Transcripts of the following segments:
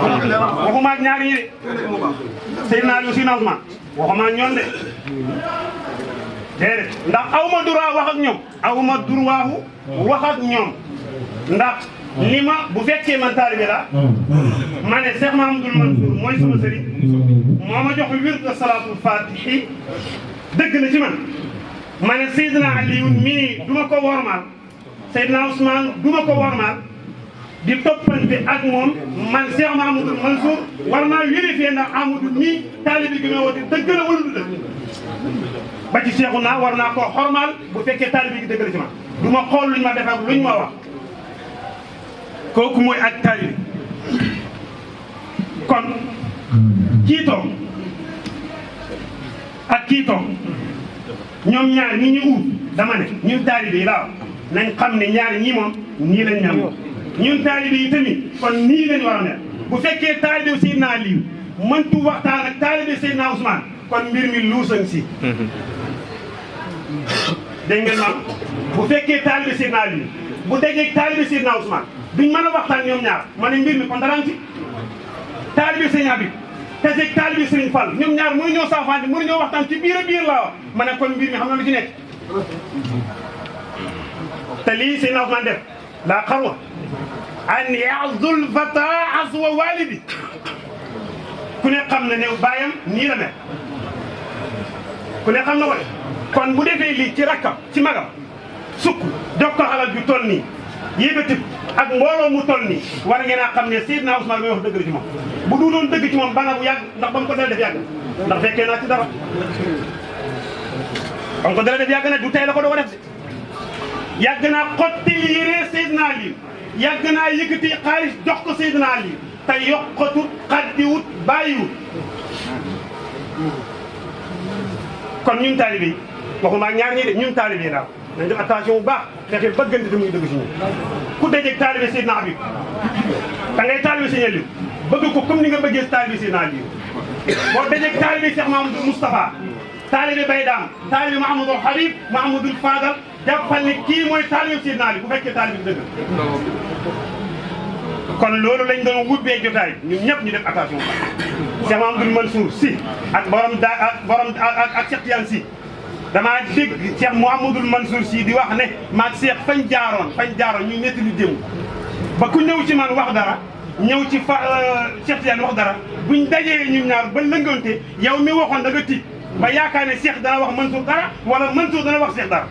waxuma ak ñaari ñi de Seydina Aliou Seydina Ousmane waxuma ak ñoom de déedéet ndax awma droit wax ak ñoom awma droit wax ak ñoom ndax li ma bu fekkee man taalibe la ma ne Cheikh Mahamadou Mansour mooy sama sëriñ moo ma jox wird salaatul fatihi dëgg la ci man ma ne Seydina Aliou mii du ma ko wormaal Seydina Ousmane du ma ko wormaal di toppante ak moom man Cheikh Mahamadou Mansour war naa vérifier ndax Amadou mii taalibe gi ma woote dëgg la wala du dëgg ba ci Cheikhu naa war naa koo xormaal bu fekkee taalibe gi dëgg la ci man du ma xool luñ ma def ak luñ ma wax kooku mooy ak taalibe kon kii toog ak kii toog ñoom ñaar ñi ñu uut dama ne ñun taalibe yi laa nañ xam ne ñaar ñii moom nii lañ ñam ñun taalibe yi tamit kon nii lañ war a mel bu fekkee taalibe Seydina Aliou mëntu waxtaan ak taalibe Seydina Ousmane kon mbir mi luusan si dégg ngeen maam bu fekkee taalibe Seydina Aliou bu dajeeg taalibe Seydina Ousmane duñ mën a waxtaan ñoom ñaar ma ne mbir mi kon daraan ci taalibe Serigne Habib dajeeg taalibe Serigne Fall ñoom ñaar mënuñoo saafante mënuñoo waxtaan ci biir a biir laa wax ma ne kon mbir mi xam na lu ci nekk te lii Seydina Ousmane def laa xarwa an yaazul fata aswa walidi ku ne xam na ne baayam nii la mel ku ne xam na ko de kon bu defee lii ci rakkam ci magam sukk jox ko alal ju toll nii yëkkati ak mbooloo mu toll nii war ngeen a xam ne Seydina Ousmane may wax dëgg la ci moom bu du doon dëgg ci moom bana bu yàgg ndax ba mu ko dala def yàgg ndax fekkee naa ci dara ba mu ko dala def yàgg na du tey la ko doo ko def si yàgg naa xotti yére Seydina Aliou yàgg naa yëkkati xaalis jox ko Seydina Aliou te yokkatut xaddiwut bàyyiwut kon ñun taalibe yi waxuma ak ñaar ñii de ñun taalibe yi daal nañ def attention bu baax fexe bëggante te muy dëgg si ñun ku dajeeg taalibe Seydina Habib da ngay taalibe Serigne Aliou bëgg ko comme ni nga bëggee taalibe Seydina Aliou boo dajeeg taalibe Cheikh Mahamadou Moustapha taalibe Baydaam taalibe Mahamadou Habib Mahamadou Fadal jàppal ne kii mooy taalibe Seydina Aliou bu fekkee taalibe bi dëgg kon loolu lañ doon wubbee jotaay ñun ñëpp ñu def attention bu baax Cheikh Mahamadou Mansour si ak borom ak Cheikh Tidiane si damaa dégg Cheikh Mouhamadoul Mansour si di wax ne maag Cheikh fañ jaaroon ñu netti lu jëm ba ku ñëw ci man wax dara ñëw ci Cheikh Tidiane wax dara buñ dajee ñun ñaar ba lëngante yow mi waxoon da nga tiit ba yaakaar ne Cheikh dana wax Mansour dara wala Mansour dana wax Cheikh dara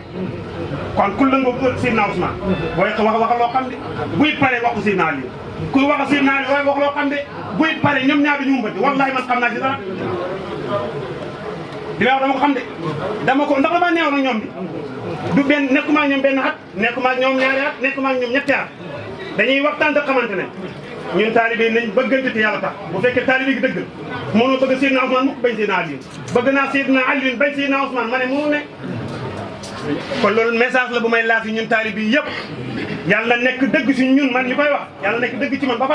kon ku lëngoo Seydina Ousmane booy wax loo xam de buy pare waxu Seydina Aliou kuy wax Seydina Aliou waaye wax loo xam de buy pare ñoom ñaar duñu umbati wallahi man xam naa ci dara di wax dama ko xam de dama ko ndax dama neew na ñoom bi du benn nekkuma ak ñoom benn at nekkuma ak ñoom ñaari at nekkuma ak ñoom ñetti at dañuy waxtaan te xamante ne ñun taalibe yi nañ bëggante te yàlla tax bu fekkee taalibe gi dëgg mënoo bëgg Seydina Ousmane mukk bañ Seydina Aliou bëgg naa Seydina Aliou bañ Seydina Ousmane ma ne mënu ne kon loolu message la bu may laaj ñun taalibe yi yëpp yàlla nekk dëgg si ñun man ñu koy wax yàlla nekk dëgg ci man ba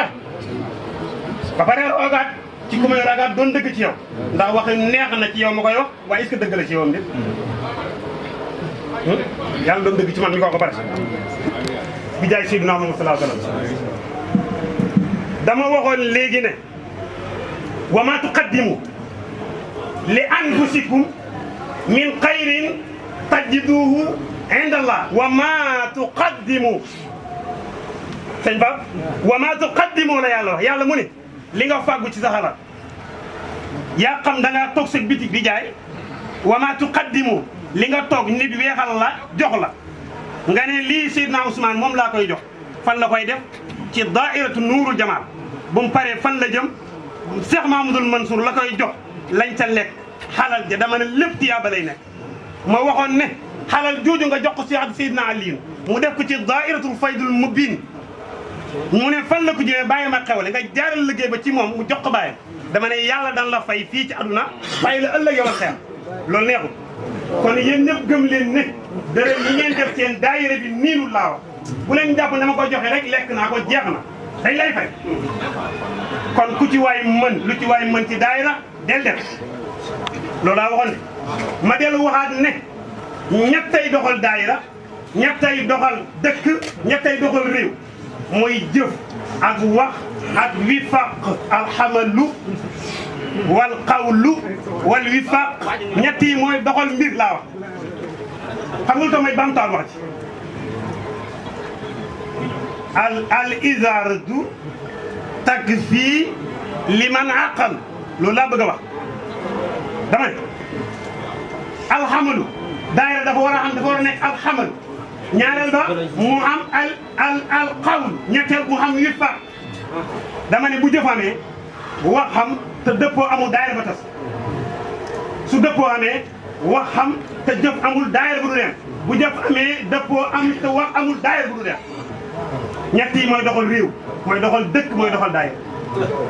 pare ogaat ci ku may ragaat doon dëgg ci yow ndax wax neex na ci yow ma koy wax waaye est-ce que dëgg la ci yow am yàlla doon dëgg ci man mi ko wax ba pare bi jaay Seydina Muhammad sallallahu alayhi wa sallam dama waxoon léegi ne wa ma tuqaddimu li anfusikum min xayrin tajiduhu inda Allah wa ma tuqaddimu sëñ Ba wa ma tuqaddimu la yàlla wax yàlla mu ne li nga fàggu ci sa xalaat yaa xam da ngaa toog sa bitik di jaay wa ma tuqaddimu li nga toog nit weexal la jox la nga ne lii Seydina Ousmane moom laa koy jox fan la koy def ci daairatu nuurul jamaal bu mu paree fan la jëm Cheikh Mahamadou Mansour la koy jox lañ ca lekk xalal ja dama ne lépp tiyaaba lay nekk ma waxoon ne xalal jooju nga jox ko Cheikh Seydina Aliou mu def ko ci daairatul Faydoul Moubiin mu ne fan la ko jëmee bàyyi ma xewle nga jaaral liggéey ba ci moom mu jox ko bàyyi dama ne yàlla dan la fay fii ci aduna bàyyi la ëllëg yow a xeer loolu neexul kon yéen ñëpp gëm leen ne dërëm yi ngeen def seen daayira bi niinul laa wax bu leen jàpp dama ko joxe rek lekk naa ko jeex na dañ lay fay kon ku ci waay mën lu ci waay mën ci daayira del def loolu laa waxoon ne ma dellu waxaat ne ñettay doxal daayira ñettay doxal dëkk ñettay doxal réew mooy jëf ak wax ak wifaq alxamalu wal qawlu wal wifaq ñett yi mooy doxal mbir laa wax xam nga lu tax may bamtaal wax ci al izaaratu takfi liman aqal loolu laa bëgg a wax dama ne alxamalu daayira dafa war a am dafa war a nekk alxamalu ñaareel ba mu am al qawl ñetteel mu am wifaq dama ne bu jëf amee wax xam te dëppoo amul daayira ba tas su dëppoo amee wax xam te jëf amul daayira bu du dem bu jëf amee dëppoo am te wax amul daayira bu du dem ñett yi mooy doxal réew mooy doxal dëkk mooy doxal daayira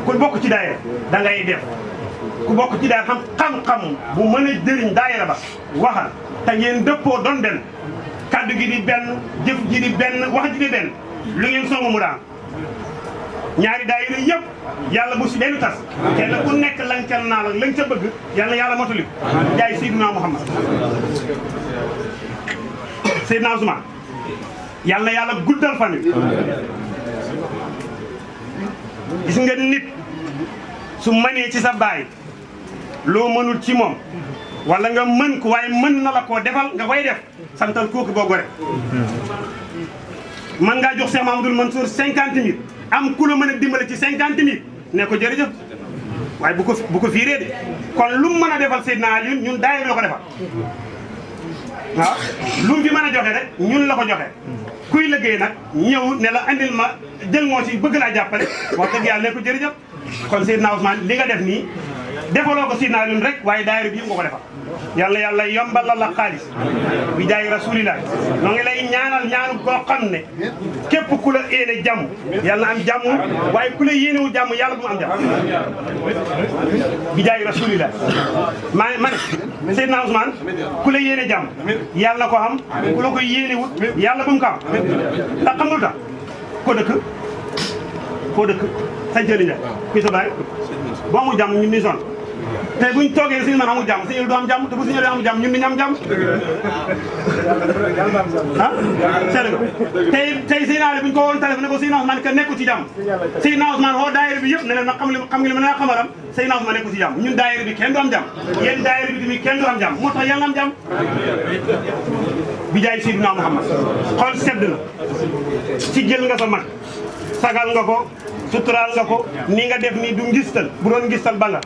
ku bokk ci daayira da ngay def ku bokk ci daayira xam-xam bu mën a jëriñ daayira ba waxal te ngeen dëppoo doon benn kaddu gi di benn jëf ji di benn wax ji di benn lu ngeen songu mu daan ñaari daayira yëpp yàlla bu si benn tas kenn ku nekk lañ ca naa la lañ ca bëgg yàlla motali jaay Seydina Muhammad Seydina Ousmane yàlla guddal fan wi gis nga nit su mënee ci sa baay loo mënul ci moom wala nga mën ko waaye mën na la koo defal nga koy def santal kooku boo gore mën ngaa jox Cheikh Mamadou Mansour 50 000 am ku la mën a dimbale ci 50 000 ne ko jërëjëf waaye bu ko fiiree de kon lu mu mën a defal Seydina Aliou ñun daayira la ko defal waaw lu mu fi mën a joxe rek ñun la ko joxe kuy liggéey nag ñëw ne la andil ma jël moo si bëgg laa jàppale wax dëgg yàlla ne ko jërëjëf kon Seydina Ousmane li nga def nii defaloo ko Seydina Aliou rek waaye daayira bi yëpp nga ko defal yàlla yombal la xaalis bi jaay rasulillah noo ngi lay ñaanal ñaanu koo xam ne képp ku la yéene jàmm yàlla am jàmm waaye ku la yéenewul jàmm yàlla bu mu am jàmm bi jaay rasulillah man Seydina Ousmane ku la yéene jàmm yàlla ko am ku la ko yéenewul yàlla bu mu ko am ndax xam nga lu tax koo dëkk sañteeli Ndiaye kuy sa baay boo amul jàmm ñun ni sonn tey buñ toogee suñu man amul jàmm suñu du am jàmm te bu suñu amul jàmm ñun ni ñu am jàmm ah seetlu nga tey Seydina Ali buñ ko woon téléphone ne ko Seydina Ousmane que nekku ci jàmm Seydina Ousmane woo daayira bi yëpp ne leen ma xam nga li ma naa xamaram Seydina Ousmane nekku ci jàmm ñun daayira bi kenn du am jàmm yéen daayira bi tamit kenn du am jàmm moo tax yàlla am jàmm bi jaay Seydina Muhammad xool sedd na ci jël nga sa mag sagal nga ko suturaal nga ko ni nga def nii du ngistal bu doon ngistal ba nga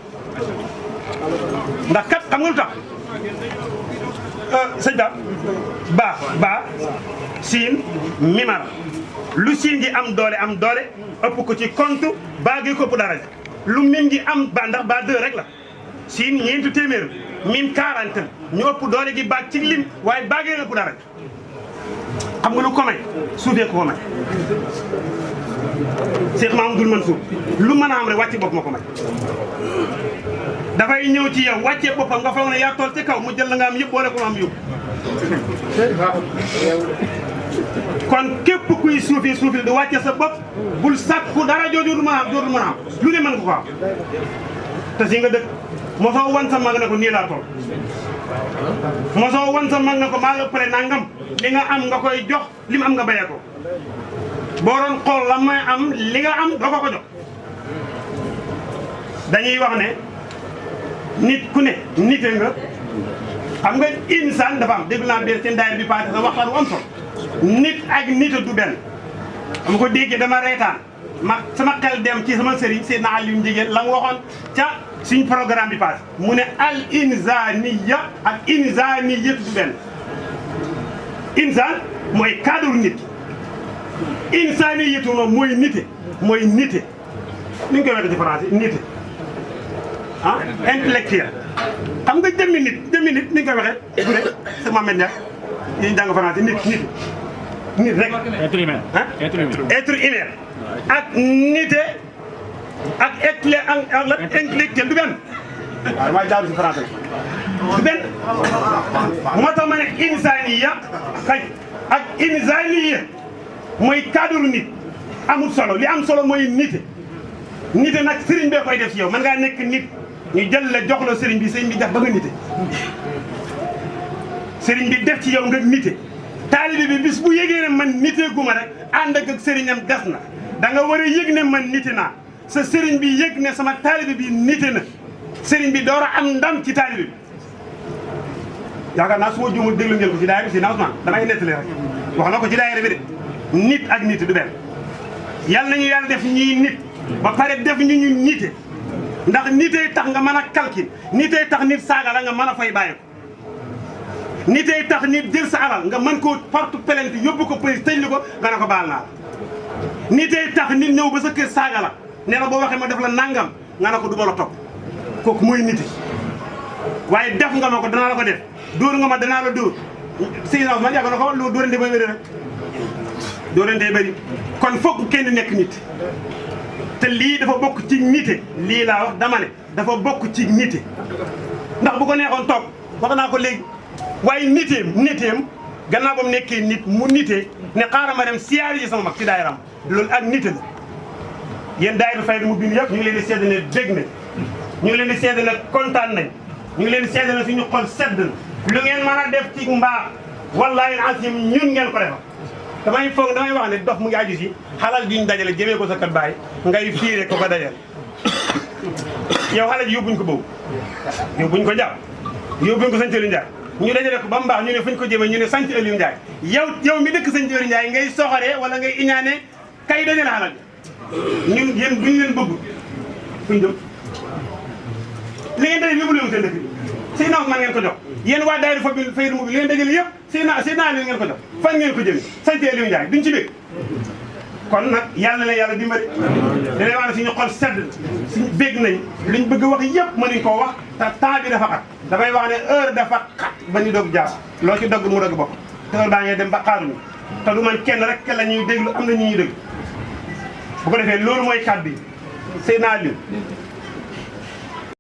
ndax kat xam nga lu tax sëñ ba siin mimara lu siin gi am doole ëpp ko ci compte baa gi ko ëpp daraja lu mim gi am ba ndax ba 2 rek la siin ñeenti téeméer mim 40 ñu ëpp doole gi baag ci lim waaye baa gi ëpp daraja xam nga lu ko may suufee ko may Cheikh Mamadou Mansour lu mën a am rek wàcce bopp ma ko may dafay ñëw ci yow wàccee boppam nga foog ne yaa tool ci kaw mu jël la nga am yëpp boole ko am yóbbu kon képp kuy suufi di wàcce sa bopp bul sàkku dara jooju du mën a am lu ne mën ko am te si nga dëkk mosoo wan sa mag ne ko nii laa tool mosoo wan sa mag ne ko maa la ëppale nangam li nga am nga koy jox li mu am nga bayee ko boo doon xool la may am li nga am doo ko jox dañuy wax ne nit ku ne nite nga xam nga insaan dafa am dégg naa benn seen daayira bi passé sa waxtaan wu am solo nit ak nite du benn dama ko déggee dama reetaan sama xel dem ci sama sëriñ Seydina Aliou Ndiaye la nga waxoon ca suñ programme bi passé mu ne al insaniya ak insaniyatu du benn insaan mooy cadre nit insaniyatu moom mooy nite ni ñu koy waxee ci français nite ah intellectuel xam nga jëmmi nit ni ñu koy waxee du rek c'est Mohamed Ndiaye yi jàng français nit rek être humain ak nite ak intellectuel du benn waaw waaye jaaru si français du benn moo tax ma ne insaniya kay ak insaniya mooy cadre nit amul solo li am solo mooy nite nag sëriñ bee koy def ci yow mën ngaa nekk nit ñu jël la jox la sëriñ bi def ba nga nite sëriñ bi def ci yow nga nite taalibe bi bis bu yégee ne man nite guma rek ànd ak sëriñam des na da nga war a yëg ne man nite naa sa sëriñ bi yëg ne sama taalibe bi nite na sëriñ bi door a am ndam ci taalibe bi yaakaar naa su ma juumul déglu ngeen ko ci daayira bi si na Ousmane damay nettali rek wax na ko ci daayira bi de nit ak nit du benn yàlla nañu yàlla def ñii nit ba pare def ñu nite ndax nitey tax nga mën a calcul nitey tax nit saaga la nga mën a fay bàyyi ko nitey tax nit jël sa alal nga mën koo porte plainte yóbbu ko police tëj li ko nga ne ko baal naa la nitey tax nit ñëw ba sa kër saaga la nee na boo waxee ma def la nangam nga ne ko du ma la topp kooku mooy nite waaye def nga ma ko danaa la ko def dóor nga ma danaa la dóor Seydina Ousmane yàgg na ko loolu dóorante ba bëri rek dóorante bëri kon foog kenn nekk nit te lii dafa bokk ci nite lii laa wax dama ne dafa bokk ci nite ndax bu ko neexoon toog wax naa ko léegi waaye niteem gannaaw ba mu nekkee nit mu nite ne xaaral ma dem siyaari ji sama mag ci daayiram loolu ak nite la yéen daayira Faydoul Moubiin yëpp ñu ngi leen di seede ne dégg nañ ñu ngi leen di seede ne kontaan nañ ñu ngi leen di seede ne suñu xol sedd na lu ngeen mën a def ci mbaax wallaahi asim ñun ngeen ko defal damay wax ne dof mu ngi aju si xalal ji ñu dajale jëmee ko sa kër baay ngay fiire ko dajal yow xalal ji yóbbuñ ko boobu yóbbuñ ko jàpp yóbbuñ ko sant Aliou Ndiaye ñu dajale ko ba mu baax ñu ne fuñ ko jëmee ñu ne sant Aliou Ndiaye yow mi dëkk sant Aliou Ndiaye ngay soxoree wala ngay iñaane kay dajale xalal ji ñun yéen duñ leen bëgg fuñ jëm li ngeen dajale yóbbu leen seen dëkk bi Seydina Ousmane ngeen ko jox yéen waa daayira Faydoul Moubiin li ngeen dajale yëpp Seydina Aliou ngeen ko jox fan ngeen ko jëmee sant Aliou Ndiaye duñ ci bég kon nag yàlla na yàlla dimbali danay wax ne suñu xol sedd suñu bég nañ liñ bëgg wax yëpp mënuñ koo wax te temps bi dafa xat dafay wax ne heure dafa xat ba ñu dog jaar loo ci dogg mu dogg bopp te heure baa ngee dem ba xaaruñu te du man kenn rek la ñuy déglu am na ñu ñuy déglu bu ko defee loolu mooy kàddu yi Seydina Aliou